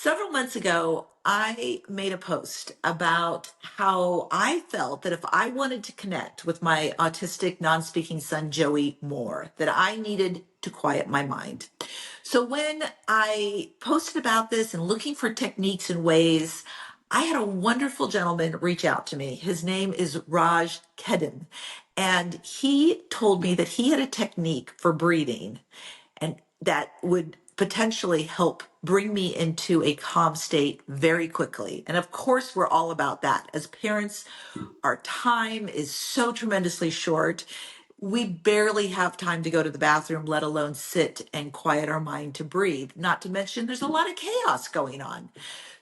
Several months ago, I made a post about how I felt that if I wanted to connect with my autistic non speaking son, Joey, more, that I needed to quiet my mind. So when I posted about this and looking for techniques and ways, I had a wonderful gentleman reach out to me. His name is Khedun. And he told me that he had a technique for breathing and that would potentially help bring me into a calm state very quickly. And of course, we're all about that. As parents, our time is so tremendously short. We barely have time to go to the bathroom, let alone sit and quiet our mind to breathe. Not to mention, there's a lot of chaos going on.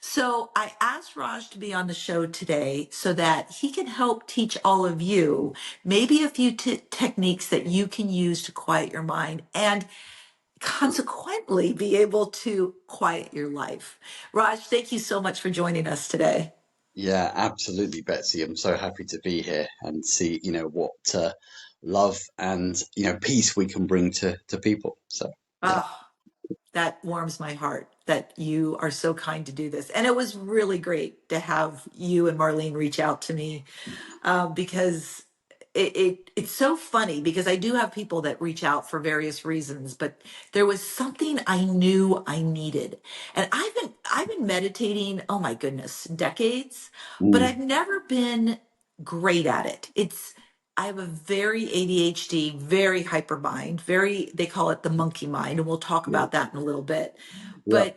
So I asked Raj to be on the show today so that he can help teach all of you maybe a few techniques that you can use to quiet your mind and consequently be able to quiet your life. Raj, thank you so much for joining us today. Yeah, absolutely, Betsy. I'm so happy to be here and see, what love and, peace we can bring to people. So, yeah. Oh, that warms my heart that you are so kind to do this. And it was really great to have you and Marlene reach out to me because it's so funny because I do have people that reach out for various reasons, but there was something I knew I needed. And I've been meditating, oh my goodness, decades, but Mm, I've never been great at it. I have a very ADHD, very hyper mind, very, they call it the monkey mind, and we'll talk yeah. about that in a little bit. Yeah.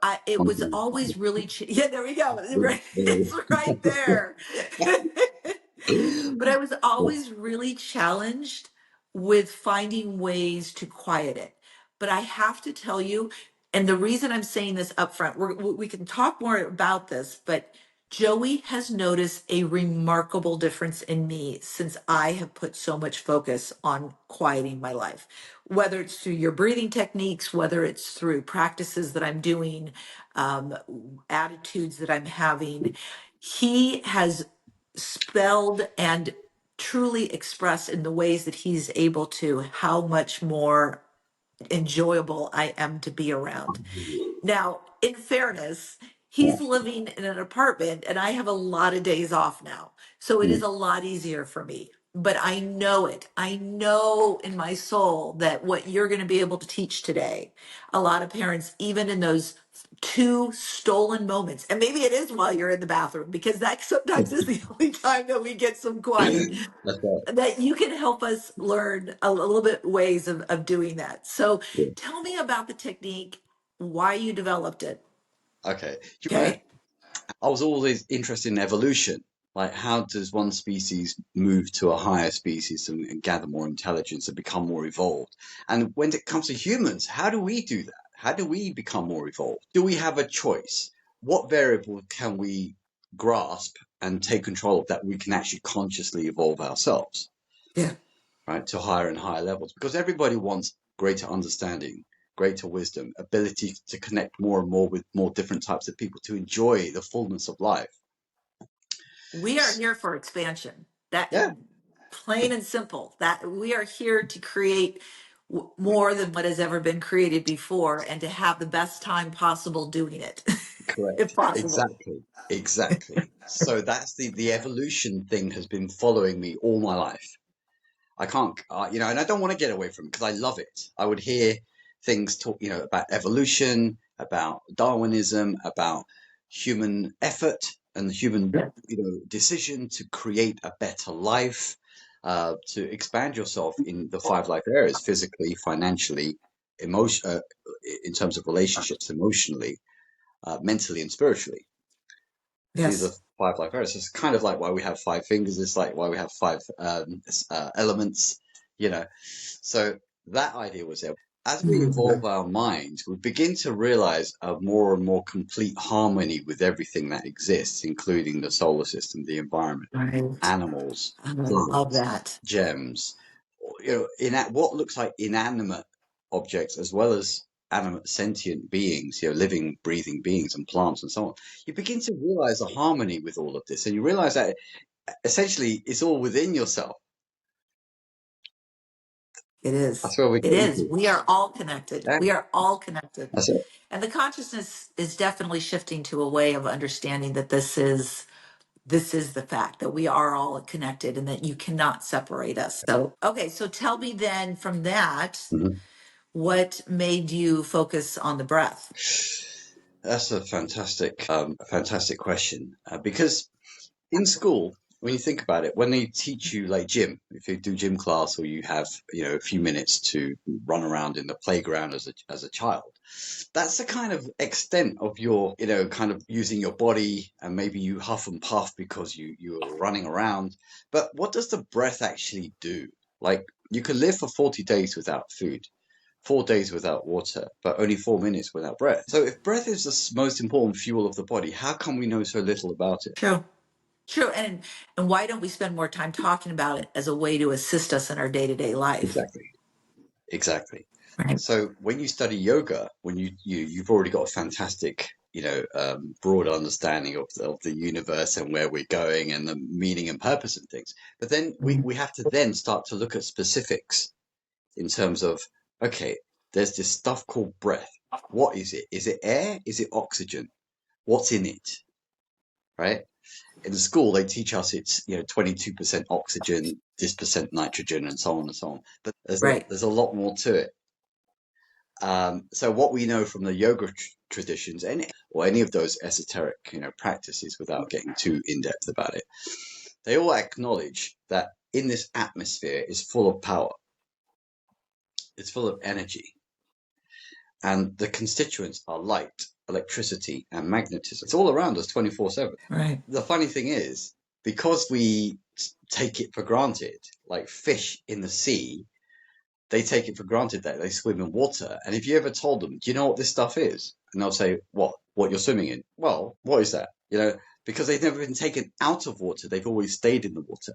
But it was Something. always really, yeah, there we go. Yeah. It's right there. But I was always really challenged with finding ways to quiet it. But I have to tell you, and the reason I'm saying this up front, we can talk more about this, but Joey has noticed a remarkable difference in me since I have put so much focus on quieting my life. Whether it's through your breathing techniques, whether it's through practices that I'm doing, um, attitudes that I'm having, he has spelled and truly expressed in the ways that he's able to how much more enjoyable I am to be around. Now, in fairness, Yeah. he's living in an apartment and I have a lot of days off now. So it Mm, is a lot easier for me. But I know it. I know in my soul that what you're going to be able to teach today, a lot of parents, even in those two stolen moments, and maybe it is while you're in the bathroom, because that sometimes is the only time that we get some quiet, that's right. that you can help us learn a little bit ways of doing that. So Yeah. tell me about the technique, why you developed it. Okay. Do you know, Okay. I was always interested in evolution. Like, how does one species move to a higher species and gather more intelligence and become more evolved? And when it comes to humans, how do we do that? How do we become more evolved? Do we have a choice? What variable can we grasp and take control of that we can actually consciously evolve ourselves, Yeah. right, to higher and higher levels? Because everybody wants greater understanding, greater wisdom, ability to connect more and more with more different types of people, to enjoy the fullness of life. We are here for expansion. That Yeah, plain and simple. That we are here to create more than what has ever been created before and to have the best time possible doing it, if correct. possible. Exactly. Exactly. So that's the evolution thing has been following me all my life. I can't, and I don't want to get away from it because I love it. I would hear things talk, about evolution, about Darwinism, about human effort and human, Yeah. decision to create a better life, to expand yourself in the five life areas: physically, financially, in terms of relationships, emotionally, mentally, and spiritually. So these are Yes. five life areas. It's kind of like why we have five fingers. It's like why we have five elements, you know. So that idea was there. As we evolve Mhm. our minds, we begin to realize a more and more complete harmony with everything that exists, including the solar system, the environment, Right. animals, I love plants, that. gems, in what looks like inanimate objects as well as animate sentient beings, living, breathing beings and plants and so on. You begin to realize the harmony with all of this, and you realize that essentially it's all within yourself. It is. That's where we're It getting is. to. We are all connected. Yeah, We are all connected. that's it. And the consciousness is definitely shifting to a way of understanding that this is the fact that we are all connected and that you cannot separate us. So, okay, so tell me then from that, Mhm. what made you focus on the breath? That's a fantastic question. Because in school, when you think about it, when they teach you like gym, if you do gym class or you have, a few minutes to run around in the playground as a child, that's the kind of extent of your, kind of using your body, and maybe you huff and puff because you're running around. But what does the breath actually do? Like you can live for 40 days without food, 4 days without water, but only 4 minutes without breath. So if breath is the most important fuel of the body, how come we know so little about it? True. True. And why don't we spend more time talking about it as a way to assist us in our day-to-day life? Exactly. Exactly. Right. So when you study yoga, when you've already got a fantastic, broad understanding of the universe and where we're going and the meaning and purpose and things. But then Mhm. we have to then start to look at specifics in terms of, okay, there's this stuff called breath. What is it? Is it air? Is it oxygen? What's in it? Right? In the school, they teach us it's 22% oxygen, this percent nitrogen, and so on and so on. But Right. there's a lot more to it. So what we know from the yoga traditions, or any of those esoteric, practices, without getting too in depth about it, they all acknowledge that in this atmosphere is full of power, it's full of energy, and the constituents are light, electricity, and magnetism. It's all around us 24/7. Right. The funny thing is, because we take it for granted, like fish in the sea, they take it for granted that they swim in water. And if you ever told them, do you know what this stuff is? And they'll say, what? What you're swimming in? Well, what is that? Because they've never been taken out of water. They've always stayed in the water,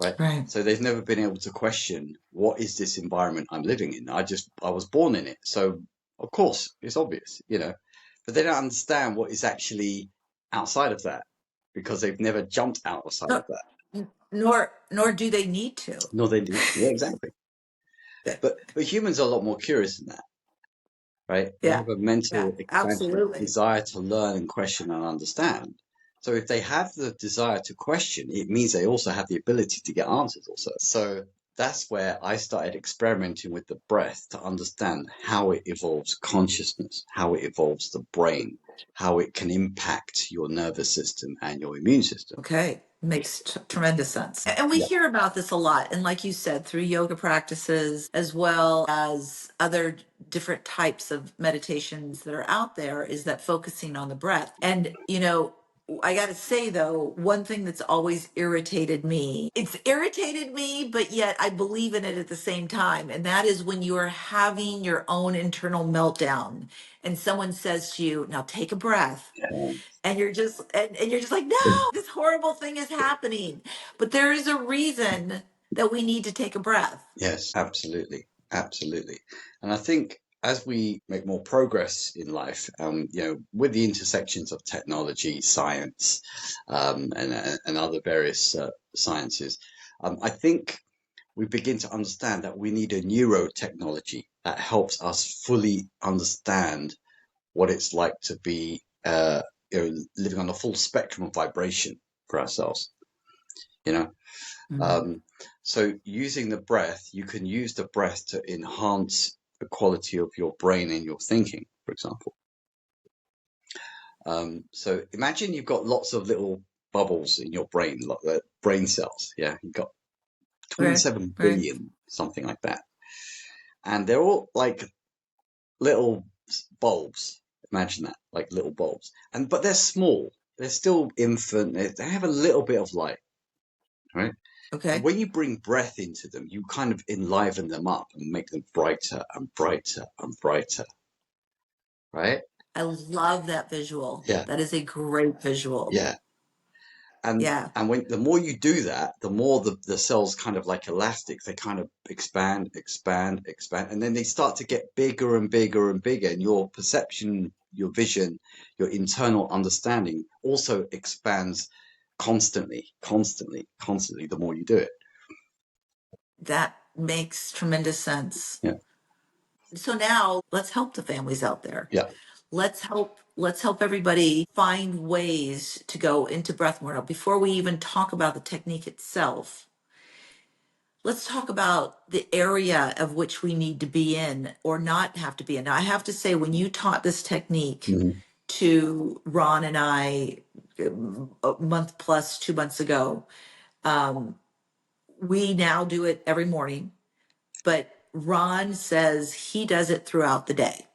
right? Right. So they've never been able to question, what is this environment I'm living in? I was born in it. So of course it's obvious. But they don't understand what is actually outside of that because they've never jumped outside of No, that. nor do they need to. No, they do. Yeah, exactly. Yeah. But humans are a lot more curious than that, right? We Yeah. have a Yeah. mental expansion, Absolutely. desire to learn and question and understand. So if they have the desire to question, it means they also have the ability to get answers also. So that's where I started experimenting with the breath to understand how it evolves consciousness, how it evolves the brain, how it can impact your nervous system and your immune system. Okay, makes tremendous sense. And we Yeah. hear about this a lot. And like you said, through yoga practices, as well as other different types of meditations that are out there, is that focusing on the breath. And, I got to say though, one thing that's always irritated me, it's irritated me, but yet I believe in it at the same time. And that is when you are having your own internal meltdown and someone says to you, now take a breath, and you're just like, no, this horrible thing is happening, but there is a reason that we need to take a breath. Yes, absolutely, absolutely. And I think as we make more progress in life, with the intersections of technology, science, and other various sciences, I think we begin to understand that we need a neurotechnology that helps us fully understand what it's like to be, living on a full spectrum of vibration for ourselves. You know, Mhm. um, so using the breath, you can use the breath to enhance the quality of your brain and your thinking, for example. So imagine you've got lots of little bubbles in your brain, like the brain cells. Yeah, you've got Right, 27 right. billion, something like that. And they're all like little bulbs. Imagine that, like little bulbs. But they're small. They're still infant. They have a little bit of light, right? But Okay. when you bring breath into them, you kind of enliven them up and make them brighter and brighter and brighter, right? I love that visual. Yeah, That is a great visual. yeah. And Yeah. and when the more you do that, the more the cells kind of like elastic, they kind of expand, expand, expand, and then they start to get bigger and bigger and bigger. And your perception, your vision, your internal understanding also expands constantly, constantly, constantly, the more you do it. That makes tremendous sense. Yeah. So now let's help the families out there. Yeah. Let's help everybody find ways to go into breath more. Now, before we even talk about the technique itself, let's talk about the area of which we need to be in or not have to be in. Now, I have to say, when you taught this technique Mm-hmm. to Ron and I a month plus 2 months ago, um, we now do it every morning, but Ron says he does it throughout the day.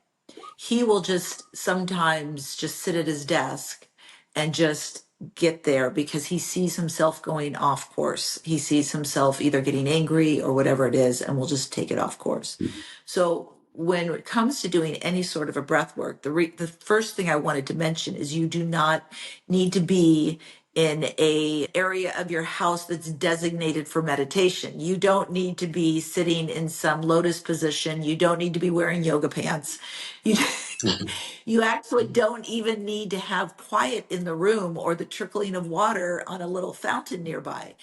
He will just sometimes just sit at his desk and just get there because he sees himself going off course. He sees himself either getting angry or whatever it is, and we'll just take it off course. So when it comes to doing any sort of a breath work, the first thing I wanted to mention is you do not need to be in a area of your house that's designated for meditation. You don't need to be sitting in some lotus position. You don't need to be wearing yoga pants. You you actually don't even need to have quiet in the room or the trickling of water on a little fountain nearby.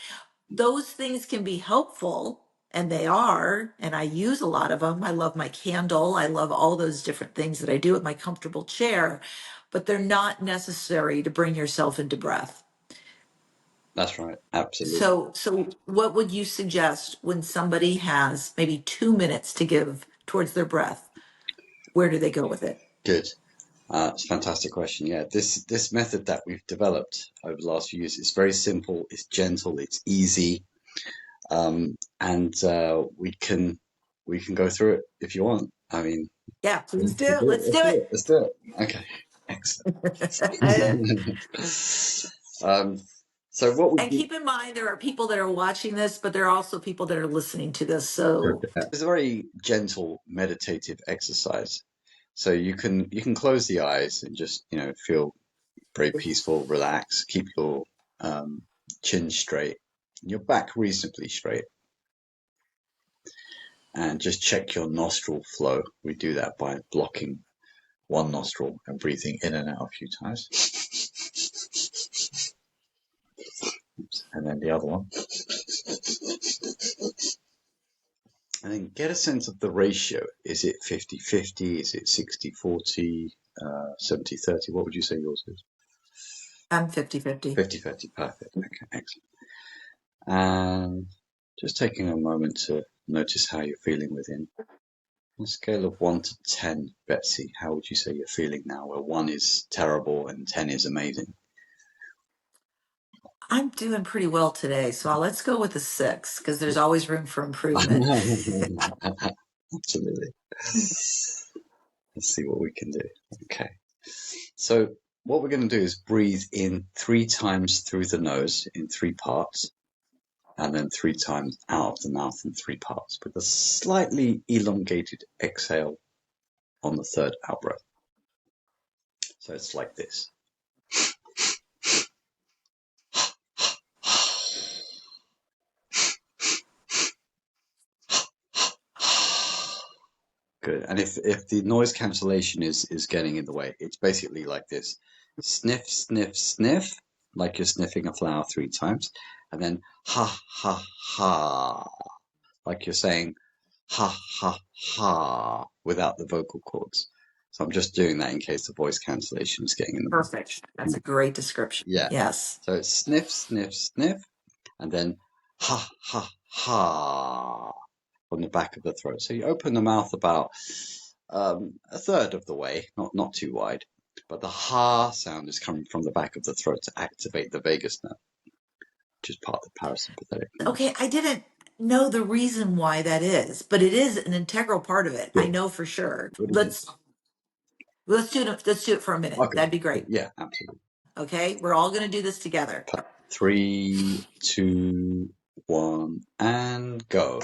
Those things can be helpful, and they are, and I use a lot of them. I love my candle. I love all those different things that I do with my comfortable chair, but they're not necessary to bring yourself into breath. That's right. Absolutely. So what would you suggest when somebody has maybe 2 minutes to give towards their breath? Where do they go with it? Good. It's a fantastic question. Yeah, this method that we've developed over the last few years is very simple. It's gentle. It's easy, and we can go through it if you want. I mean, Yeah, please let's do. do it. Let's Let's do do it. it. Let's do it. Okay. Excellent. um, so what we And do keep in mind, there are people that are watching this, but there are also people that are listening to this. So, is a very gentle meditative exercise. So you can close the eyes and just feel very peaceful, relax, keep your um, chin straight, your back reasonably straight, and just check your nostril flow. We do that by blocking one nostril and breathing in and out a few times, and then the other one. And then get a sense of the ratio. Is it 50-50? Is it 60-40? 70-30? What would you say yours is? I'm 50-50. 50-50. Perfect. Okay, excellent. And just taking a moment to notice how you're feeling within. On a scale of 1 to 10, Betsy, how would you say you're feeling now, where 1 is terrible and 10 is amazing? I'm doing pretty well today. So let's go with a 6 because there's always room for improvement. Absolutely. Let's see what we can do. Okay. So what we're going to do is breathe in 3 times through the nose in 3 parts, and then 3 times out of the mouth in 3 parts, with a slightly elongated exhale on the third out breath. So it's like this. Good. And if the noise cancellation is getting in the way, it's basically like this: sniff, sniff, sniff, like you're sniffing a flower 3 times, and then ha, ha, ha, like you're saying ha, ha, ha, without the vocal cords. So I'm just doing that in case the voice cancellation is getting in the Perfect. That's way. a great description. Yeah. Yes. So it's sniff, sniff, sniff, and then ha, ha, ha from the back of the throat. So you open the mouth about a third of the way, not too wide, but the ha sound is coming from the back of the throat to activate the vagus nerve, which is part of the parasympathetic nervous. Okay. I didn't know the reason why that is, but it is an integral part of it. I Good. know for sure. What is it? Let's do it. Let's do it for a minute. Okay. That'd be Good. great. Yeah, absolutely. Okay. We're all going to do this together. 3, 2, 1, and go.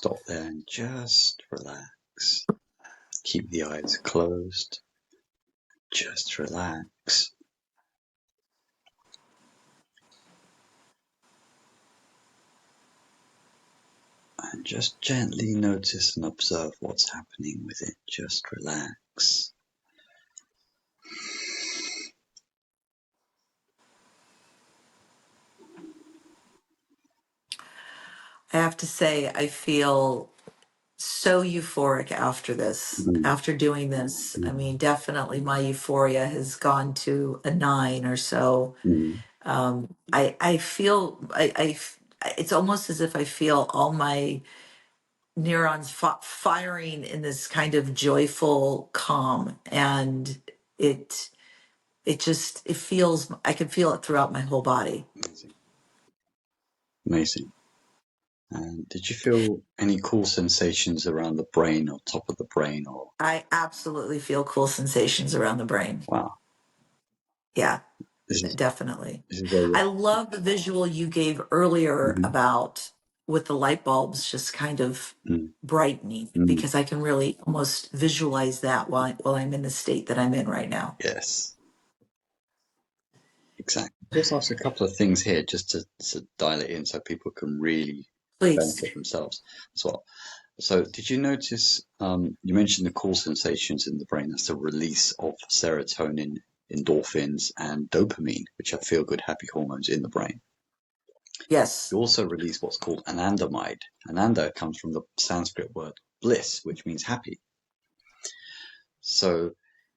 stop there and just relax. Keep the eyes closed. Just relax. And just gently notice and observe what's happening with it. Just relax. I have to say, I feel so euphoric after this, Mm, after doing this. I mm, mean, definitely my euphoria has gone to a 9 or so. mm. I feel, it's almost as if I feel all my neurons firing in this kind of joyful calm. And it, it feels, I can feel it throughout my whole body. Amazing. Amazing. And did you feel any cool sensations around the brain or top of the brain or I absolutely feel cool sensations around the brain. wow, Yeah, this is definitely. this is where I you're love the visual you gave earlier mm, about with the light bulbs just kind of mm, brightening mm, because I can really almost visualize that while I'm in the state that I'm in right now. yes, exactly. Just ask a couple of things here just to dial it in so people can really Please. benefit themselves as well. So did you notice you mentioned the cool sensations in the brain, that's the release of serotonin, endorphins and dopamine, which are feel good happy hormones in the brain. Yes. You also release what's called anandamide. Ananda comes from the Sanskrit word bliss, which means happy. So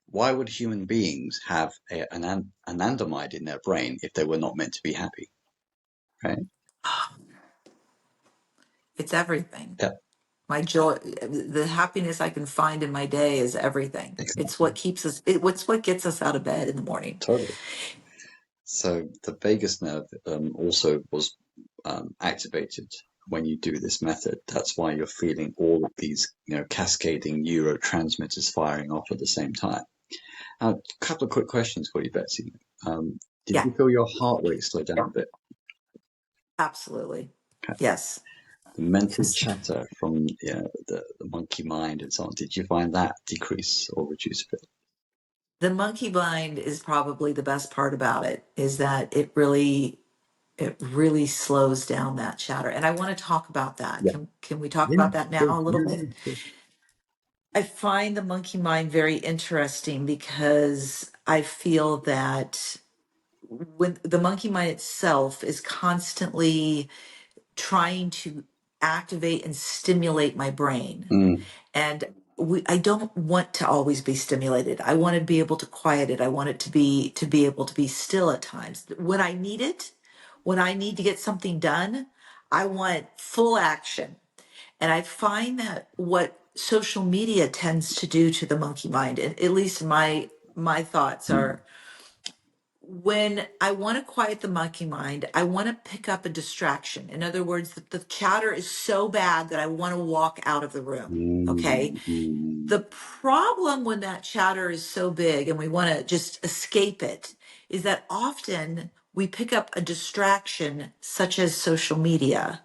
why would human beings have an anandamide in their brain if they were not meant to be happy? Right? It's everything. Yeah, My joy, the happiness I can find in my day is everything. It's exactly. what keeps us, it's what gets us out of bed in the morning. Totally. So the vagus nerve also was activated when you do this method. That's why you're feeling all of these, cascading neurotransmitters firing off at the same time. A couple of quick questions for you, Betsy. Did Yeah, you feel your heart rate slow down a bit? absolutely. Okay. Yes. The mental Yes. chatter from the monkey mind and so on, did you find that decrease or reduce a bit? The monkey mind is probably the best part about it is that it really slows down that chatter. And I want to talk about that. Yeah. Can we talk Yeah. about that Sure. now a little Yeah. bit? Yeah. Sure. I find the monkey mind very interesting because I feel that when the monkey mind itself is constantly trying to activate and stimulate my brain. Mm, And I don't want to always be stimulated. I want to be able to quiet it. I want it to be able to be still at times. When I need it, when I need to get something done, I want full action. And I find that what social media tends to do to the monkey mind, and at least my thoughts mm, are when I want to quiet the monkey mind, I want to pick up a distraction. In other words, the chatter is so bad that I want to walk out of the room. Okay. mm, mm, The problem when that chatter is so big and we want to just escape it is that often we pick up a distraction such as social media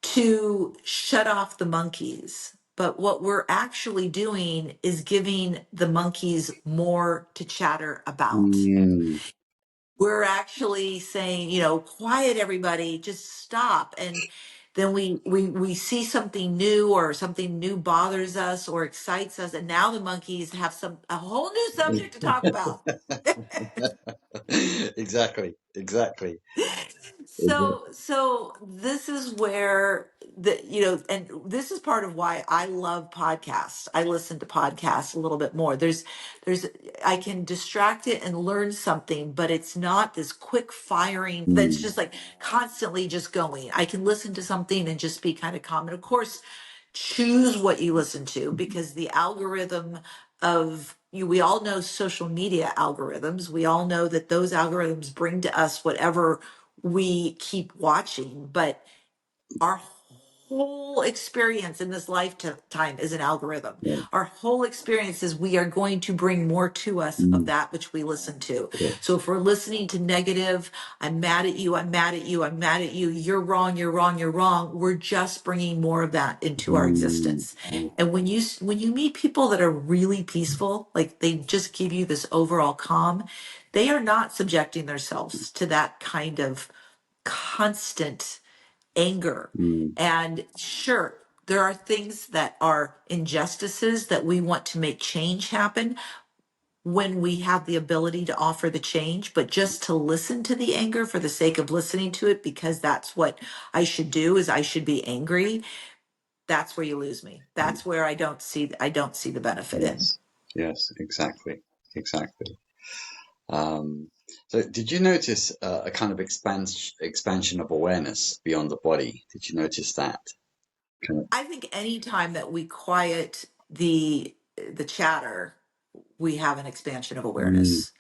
to shut off the monkeys. But what we're actually doing is giving the monkeys more to chatter about. mm. We're actually saying, quiet everybody, just stop. And then we see something new or something new bothers us or excites us. And now the monkeys have a whole new subject to talk about. Exactly. Exactly. So this is where and this is part of why I love podcasts. I listen to podcasts a little bit more. There's I can distract it and learn something, but it's not this quick firing that's Mm, just like constantly just going. I can listen to something and just be kind of calm. And of course, choose what you listen to because the algorithm of you we all know social media algorithms. We all know that those algorithms bring to us whatever we keep watching, but our whole experience in this lifetime is an algorithm. Yeah. Our whole experience is we are going to bring more to us of Mm. that which we listen to. Yes. So if we're listening to negative, I'm mad at you, I'm mad at you, I'm mad at you, you're wrong, you're wrong, you're wrong, we're just bringing more of that into our Mm. existence. Mm. And when you meet people that are really peaceful, like they just give you this overall calm, they are not subjecting themselves to that kind of constant anger. Mm. And sure, there are things that are injustices that we want to make change happen when we have the ability to offer the change, but just to listen to the anger for the sake of listening to it, because that's what I should do, is I should be angry. That's where you lose me. That's where I don't see the benefit in. Yes. Yes. Exactly. Exactly. Um, so, did you notice a kind of expansion of awareness beyond the body? Did you notice that? Kind of. I think anytime that we quiet the chatter, we have an expansion of Mm. awareness.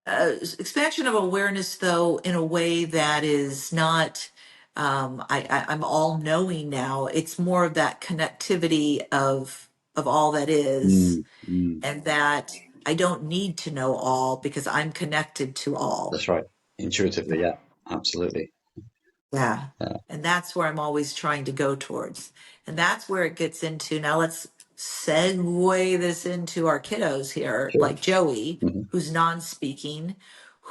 Expansion of awareness, though, in a way that is not, I'm all knowing now. It's more of that connectivity of all that is, Mm. Mm. and that I don't need to know all because I'm connected to all. That's right. Intuitively, yeah, absolutely. Yeah. Yeah. And that's where I'm always trying to go towards. And that's where it gets into. Now let's segue this into our kiddos here, Sure. like Joey, Hmm. who's non speaking,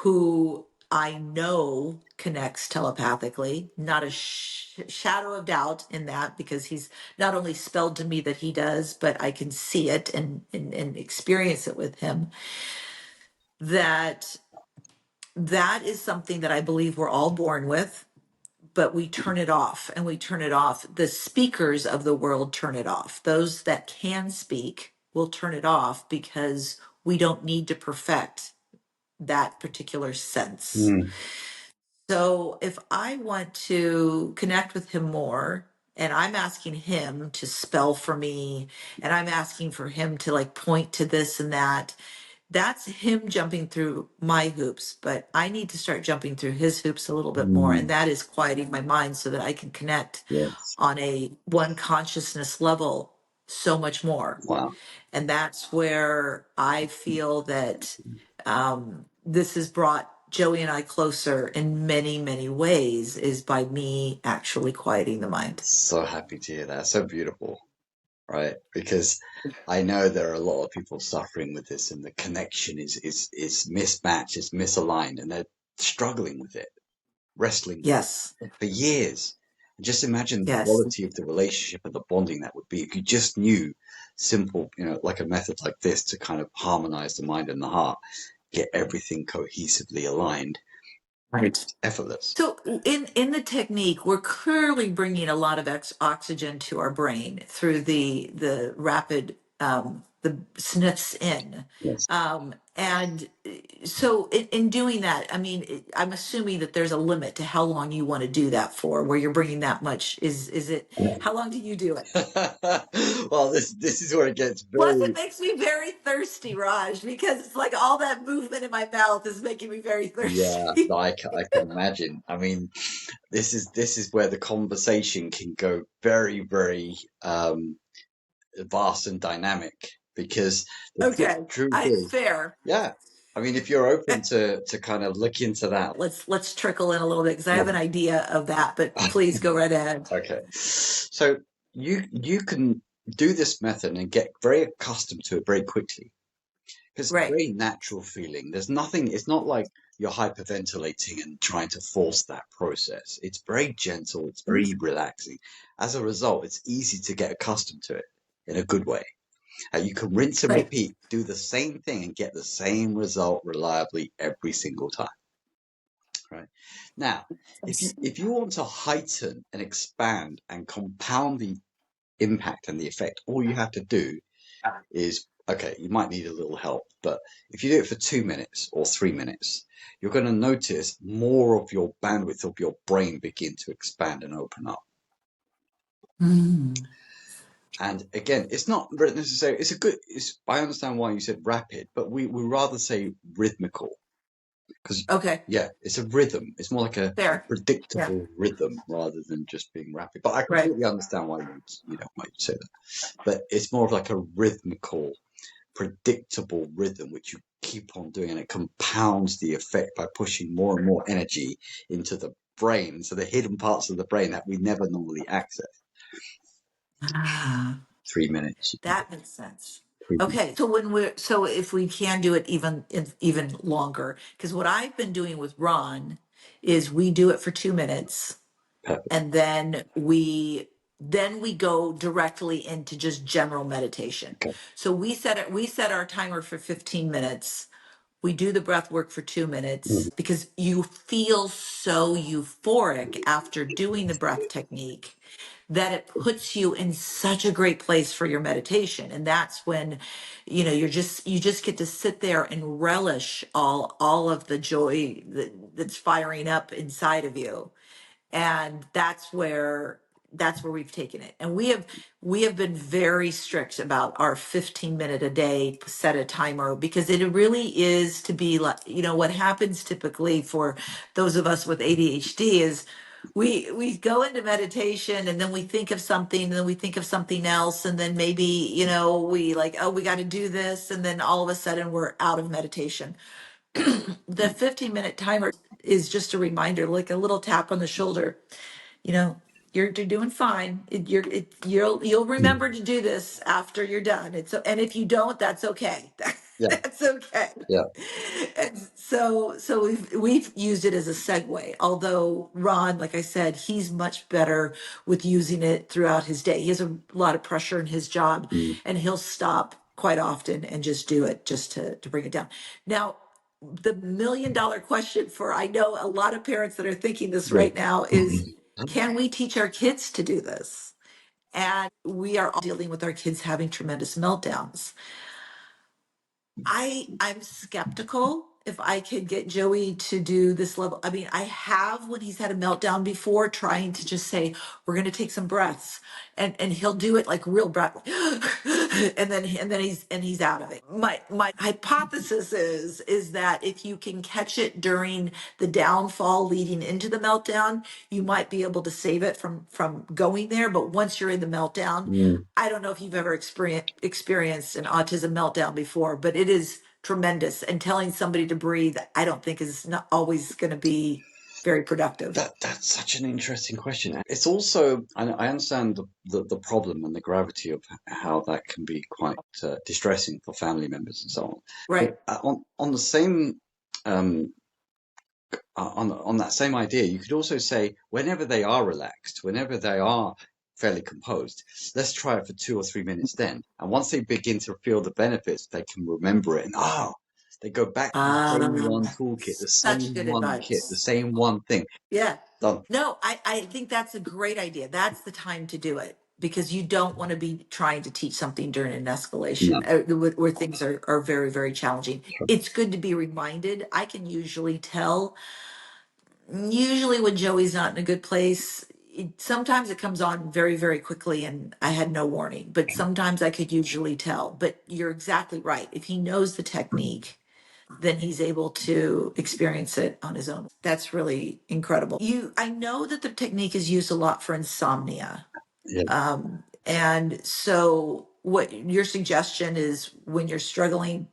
who I know connects telepathically, not a shadow of doubt in that, because he's not only spelled to me that he does, but I can see it and experience it with him. That that is something that I believe we're all born with, but we turn it off, and we turn it off. The speakers of the world turn it off. Those that can speak will turn it off because we don't need to perfect that particular sense. Mm. So if I want to connect with him more, and I'm asking him to spell for me, and I'm asking for him to like point to this and that, that's him jumping through my hoops, but I need to start jumping through his hoops a little bit more. And Mm. that is quieting my mind so that I can connect Yes. on a one consciousness level so much more. Wow. And that's where I feel that this has brought Joey and I closer in many, many ways, is by me actually quieting the mind. So happy to hear that. So beautiful, right? Because I know there are a lot of people suffering with this, and the connection is mismatched, it's misaligned, and they're struggling with it, wrestling with it Yes, for years. And just imagine the yes. quality of the relationship and the bonding that would be if you just knew simple, like a method like this to kind of harmonize the mind and the heart, get everything cohesively aligned, Right. effortless. So in the technique, we're clearly bringing a lot of oxygen to our brain through the rapid the sniffs in, Yes. and so in doing that, I mean, I'm assuming that there's a limit to how long you want to do that for, where you're bringing that much. Is it? How long do you do it? Well, this is where it gets Plus, it very, makes me very thirsty, Raj, because it's like all that movement in my mouth is making me very yeah, thirsty. I can imagine. I mean, this is where the conversation can go very, very vast and dynamic, because the Okay, truth I is, fair. yeah. I mean, if you're open to kind of look into that. Let's trickle in a little bit because I have Yeah. an idea of that, but please go right ahead. Okay. So you can do this method and get very accustomed to it very quickly, because it's a Right. very natural feeling. There's nothing, it's not like you're hyperventilating and trying to force that process. It's very gentle, it's very relaxing. As a result, it's easy to get accustomed to it in a good way. You can rinse and Right. repeat, do the same thing and get the same result reliably every single time. Right. Now, if you want to heighten and expand and compound the impact and the effect, all you have to do is, okay, you might need a little help, but if you do it for 2 minutes or 3 minutes, you're going to notice more of your bandwidth of your brain begin to expand and open up. Mm. And again, it's not necessarily, I understand why you said rapid, but we rather say rhythmical. Because Okay. yeah, it's a rhythm. It's more like a Fair. Yeah. predictable rhythm rather than just being rapid. But I Right. completely understand why why you say that. But it's more of like a rhythmical, predictable rhythm which you keep on doing, and it compounds the effect by pushing more and more energy into the brain, so the hidden parts of the brain that we never normally access. Ah, 3 minutes. that makes sense. 3 minutes. Okay, so if we can do it even longer, because what I've been doing with Ron is we do it for 2 minutes, Perfect. and then we go directly into just general meditation. Okay. So we set our timer for 15 minutes. We do the breath work for 2 minutes because you feel so euphoric after doing the breath technique that it puts you in such a great place for your meditation. And that's when, you just get to sit there and relish all of the joy that's firing up inside of you. And that's where we've taken it, and we have been very strict about our 15-minute a day set a timer, because it really is to be like, what happens typically for those of us with ADHD is we go into meditation, and then we think of something, and then we think of something else, and then maybe we like, oh, we got to do this, and then all of a sudden we're out of meditation. The 15-minute timer is just a reminder, like a little tap on the shoulder. you know you're doing fine. You'll Mm. remember to do this after you're done. And if you don't, that's okay. Yeah. That's okay. Yeah. And so we've used it as a segue, although Ron, like I said, he's much better with using it throughout his day. He has a lot of pressure in his job, Mm. and he'll stop quite often and just do it, just to bring it down. Now, the $1 million question, for I know a lot of parents that are thinking this Yeah. right now, is can we teach our kids to do this? And we are all dealing with our kids having tremendous meltdowns. I'm skeptical if I could get Joey to do this level. I mean, I have, when he's had a meltdown before, trying to just say, we're going to take some breaths, and he'll do it like real breath. And then he's out of it. My hypothesis is that if you can catch it during the downfall leading into the meltdown, you might be able to save it from going there. But once you're in the meltdown, Mm. I don't know if you've ever experienced an autism meltdown before, but it is tremendous. And telling somebody to breathe, I don't think is not always going to be very productive. That's such an interesting question. It's also, I understand the problem and the gravity of how that can be quite distressing for family members and so on. But Right. on the same um, on that same idea, you could also say whenever they are relaxed, whenever they are fairly composed, let's try it for 2 or 3 minutes then. And once they begin to feel the benefits, they can remember it, and they go back to the same one toolkit, the Such same good one kit, the advice. same one thing. Yeah. Done. No, I think that's a great idea. That's the time to do it, because you don't want to be trying to teach something during an escalation, No. where things are very, very challenging. It's good to be reminded. I can usually tell, usually when Joey's not in a good place. Sometimes it comes on very, very quickly, and I had no warning, but sometimes I could usually tell. But you're exactly right. If he knows the technique, then he's able to experience it on his own. That's really incredible. I know that the technique is used a lot for insomnia. Yeah. And so what your suggestion is, when you're struggling,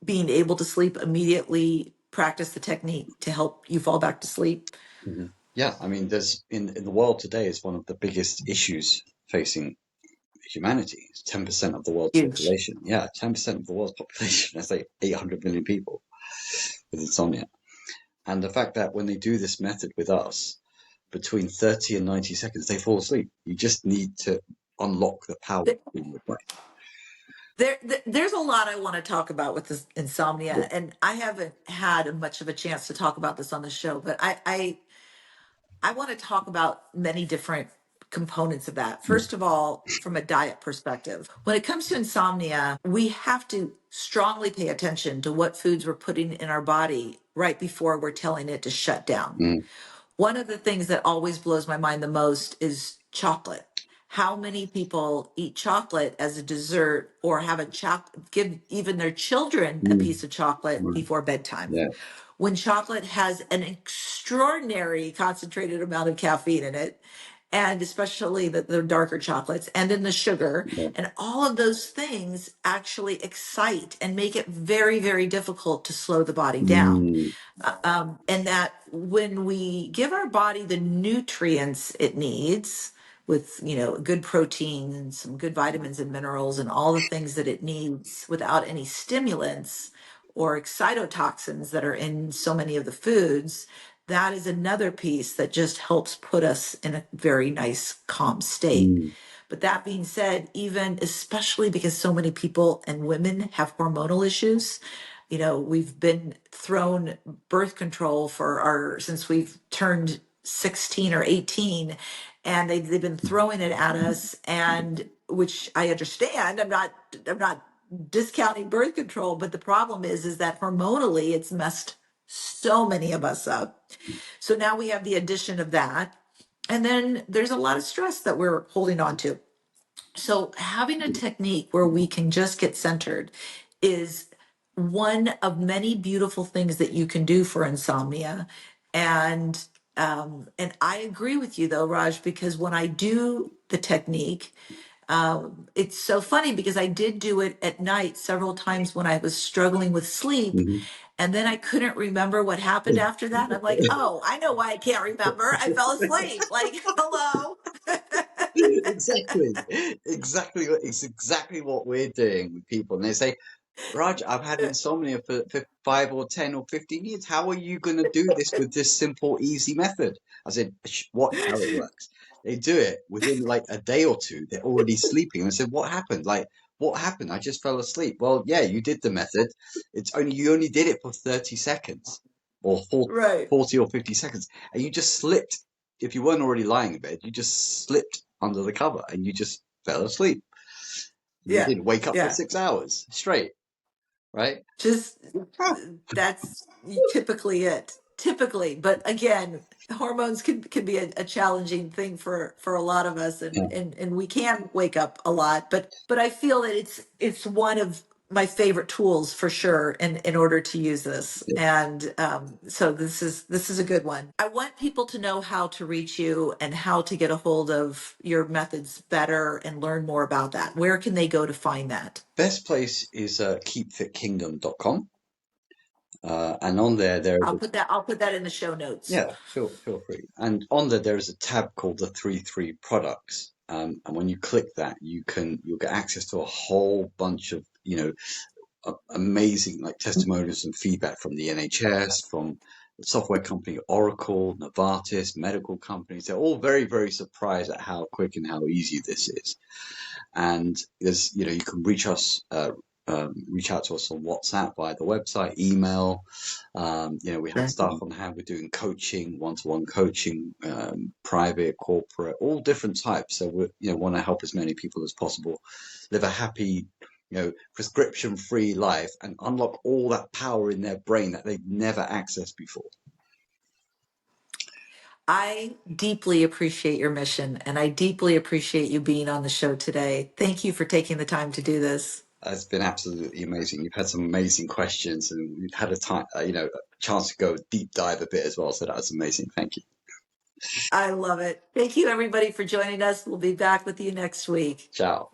being able to sleep immediately, practice the technique to help you fall back to sleep. Mhm. Yeah, I mean, there's in the world today is one of the biggest issues facing humanity. It's 10% of the world's Huge. population. Yeah, 10% of the world's population. That's like 800 million people with insomnia. And the fact that when they do this method with us, between 30 and 90 seconds, they fall asleep. You just need to unlock the power in your brain. There's a lot I want to talk about with this Yeah. insomnia, and I haven't had much of a chance to talk about this on the show, but I want to talk about many different components of that. First of all, from a diet perspective, when it comes to insomnia, we have to strongly pay attention to what foods we're putting in our body right before we're telling it to shut down. Mm. One of the things that always blows my mind the most is chocolate. How many people eat chocolate as a dessert or have give even their children a Mm. piece of chocolate Right. before bedtime? Yeah. When chocolate has an extraordinary concentrated amount of caffeine in it, and especially the darker chocolates and in the sugar, Yeah. and all of those things actually excite and make it very, very difficult to slow the body down. Mm. And that when we give our body the nutrients it needs, with good protein and some good vitamins and minerals and all the things that it needs without any stimulants or excitotoxins that are in so many of the foods, that is another piece that just helps put us in a very nice calm state. Mm. But that being said, even especially because so many people and women have hormonal issues, we've been thrown birth control since we've turned 16 or 18, and they've been throwing it at us, and which I understand. I'm not discounting birth control, but the problem is that hormonally it's messed so many of us up. So now we have the addition of that. And then there's a lot of stress that we're holding on to. So having a technique where we can just get centered is one of many beautiful things that you can do for insomnia. And I agree with you though, Raj, because when I do the technique, it's so funny because I did do it at night several times when I was struggling with sleep. Mhm. And then I couldn't remember what happened after that. I'm like, oh, I know why I can't remember. I fell asleep. Like, hello. Exactly. Exactly. It's exactly what we're doing with people. And they say, Raj, I've had insomnia for 5 or 10 or 15 years. How are you going to do this with this simple, easy method? I said, watch how it works. They do it within like a day or two. They're already sleeping. I said, what happened? Like, what happened? I just fell asleep. Well, yeah, you did the method. You only did it for 30 seconds or Right. 40 or 50 seconds. And you just slipped. If you weren't already lying in bed, you just slipped under the cover and you just fell asleep. You Yeah. didn't wake up for Yeah. 6 hours straight, right? Just Ah, that's typically it. Typically, but again, hormones can be a challenging thing for a lot of us, yeah, and we can wake up a lot. But I feel that it's one of my favorite tools for sure in order to use this. yeah. And so this is a good one. I want people to know how to reach you and how to get a hold of your methods better and learn more about that. Where can they go to find that? Best place is keepfitkingdom.com. And on there is I'll put that in the show notes. yeah, feel free. And on there is a tab called the 3 products. And when you click that, you'll get access to a whole bunch of amazing like testimonials and feedback from the NHS, from the software company Oracle, Novartis, medical companies. They're all very, very surprised at how quick and how easy this is. And there's, you can reach out to us on WhatsApp via the website, email. We have staff on hand. We're doing coaching, one-to-one coaching, private, corporate, all different types. So we, want to help as many people as possible live a happy, prescription-free life and unlock all that power in their brain that they've never accessed before. I deeply appreciate your mission and I deeply appreciate you being on the show today. Thank you for taking the time to do this. It's been absolutely amazing. You've had some amazing questions, and we've had a chance to go deep dive a bit as well. So that was amazing. Thank you. I love it. Thank you, everybody, for joining us. We'll be back with you next week. Ciao.